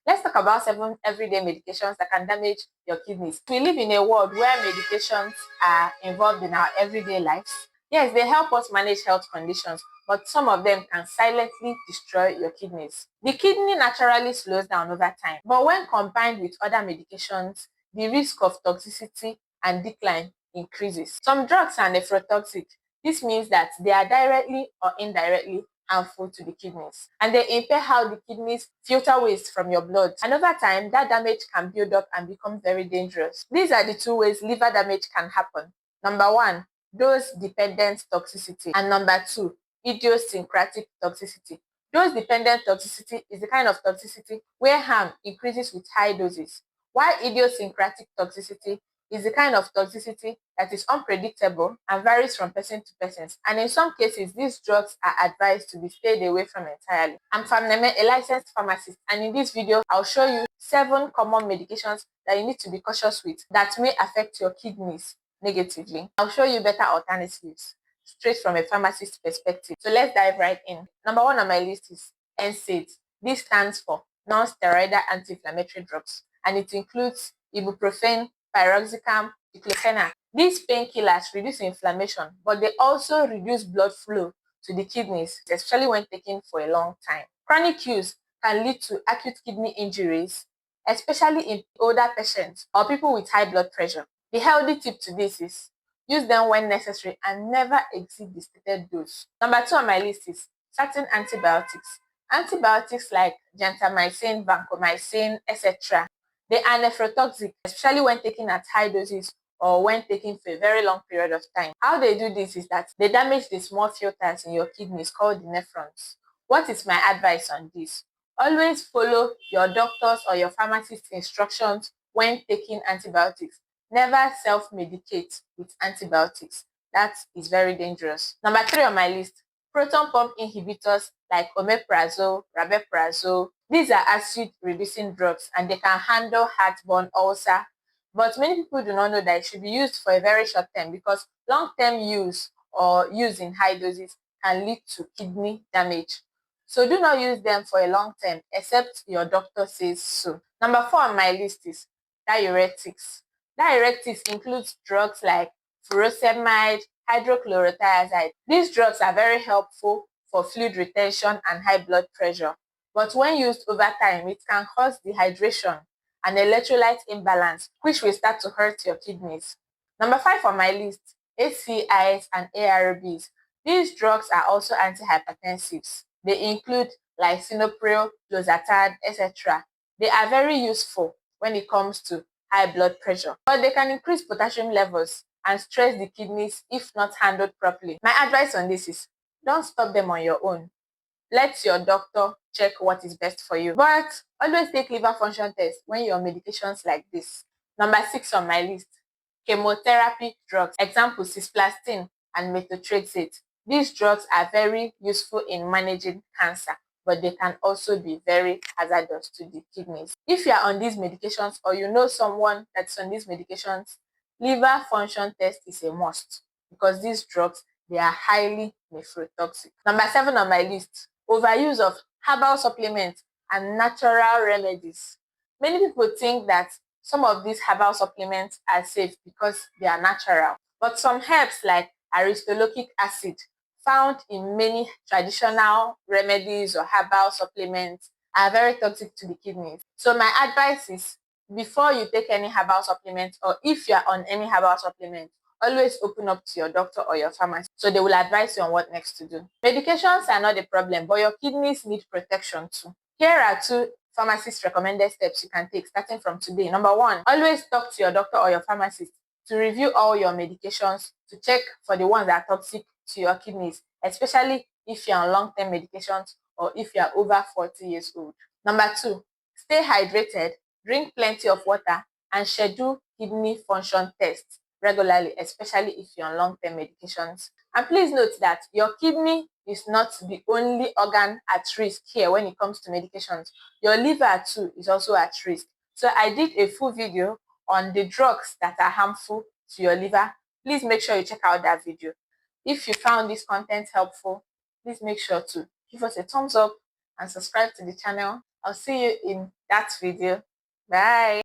Let's talk about 7 everyday medications that can damage your kidneys. We live in a world where medications are involved in our everyday lives. Yes, they help us manage health conditions, but some of them can silently destroy your kidneys. The kidney naturally slows down over time, but when combined with other medications, the risk of toxicity and decline increases. Some drugs are nephrotoxic. This means that they are directly or indirectly harmful to the kidneys, and they impair how the kidneys filter waste from your blood. And over time, that damage can build up and become very dangerous. These are the 2 ways liver damage can happen. Number 1, dose-dependent toxicity, and number 2, idiosyncratic toxicity. Dose-dependent toxicity is the kind of toxicity where harm increases with high doses, while idiosyncratic toxicity is the kind of toxicity that is unpredictable and varies from person to person. And in some cases, these drugs are advised to be stayed away from entirely. I'm Pharmacist, a licensed pharmacist, and in this video, I'll show you 7 common medications that you need to be cautious with that may affect your kidneys negatively. I'll show you better alternatives straight from a pharmacist perspective. So let's dive right in. Number 1 on my list is NSAIDs. This stands for Nonsteroidal anti-inflammatory drugs, and it includes ibuprofen, piroxicam, diclofenac. These painkillers reduce inflammation, but they also reduce blood flow to the kidneys, especially when taken for a long time. Chronic use can lead to acute kidney injuries, especially in older patients or people with high blood pressure. The healthy tip to this is use them when necessary and never exceed the stated dose. Number 2 on my list is certain antibiotics. Antibiotics like gentamicin, vancomycin, etc. They are nephrotoxic, especially when taken at high doses or when taken for a very long period of time. How they do this is that they damage the small filters in your kidneys called the nephrons. What is my advice on this? Always follow your doctor's or your pharmacist's instructions when taking antibiotics. Never self-medicate with antibiotics. That is very dangerous. Number 3 on my list, proton pump inhibitors like omeprazole, rabeprazole. These are acid-reducing drugs and they can handle heartburn, ulcer. But many people do not know that it should be used for a very short term because long-term use or use in high doses can lead to kidney damage. So do not use them for a long term except your doctor says so. Number 4 on my list is diuretics. Diuretics includes drugs like furosemide, hydrochlorothiazide. These drugs are very helpful for fluid retention and high blood pressure. But when used over time, it can cause dehydration and electrolyte imbalance, which will start to hurt your kidneys. Number 5 on my list, ACIs and ARBs. These drugs are also anti-hypertensives. They include lisinopril, losartan, etc. They are very useful when it comes to high blood pressure, but they can increase potassium levels and stress the kidneys if not handled properly. My advice on this is don't stop them on your own. Let your doctor check what is best for you. But always take liver function tests when you're on medications like this. Number 6 on my list, chemotherapy drugs. Example, cisplatin and methotrexate. These drugs are very useful in managing cancer, but they can also be very hazardous to the kidneys. If you are on these medications or you know someone that's on these medications, liver function test is a must because these drugs, they are highly nephrotoxic. Number 7 on my list, overuse of herbal supplements and natural remedies. Many people think that some of these herbal supplements are safe because they are natural, but some herbs like aristolochic acid found in many traditional remedies or herbal supplements are very toxic to the kidneys. So my advice is before you take any herbal supplement or if you are on any herbal supplement, always open up to your doctor or your pharmacist so they will advise you on what next to do. Medications are not a problem, but your kidneys need protection too. Here are 2 pharmacist recommended steps you can take starting from today. Number 1, always talk to your doctor or your pharmacist to review all your medications to check for the ones that are toxic to your kidneys, especially if you're on long-term medications or if you're over 40 years old. Number 2, stay hydrated, drink plenty of water, and schedule kidney function tests regularly, especially if you're on long-term medications. And please note that your kidney is not the only organ at risk here when it comes to medications. Your liver too is also at risk. So I did a full video on the drugs that are harmful to your liver. Please make sure you check out that video. If you found this content helpful, please make sure to give us a thumbs up and subscribe to the channel. I'll see you in that video. Bye.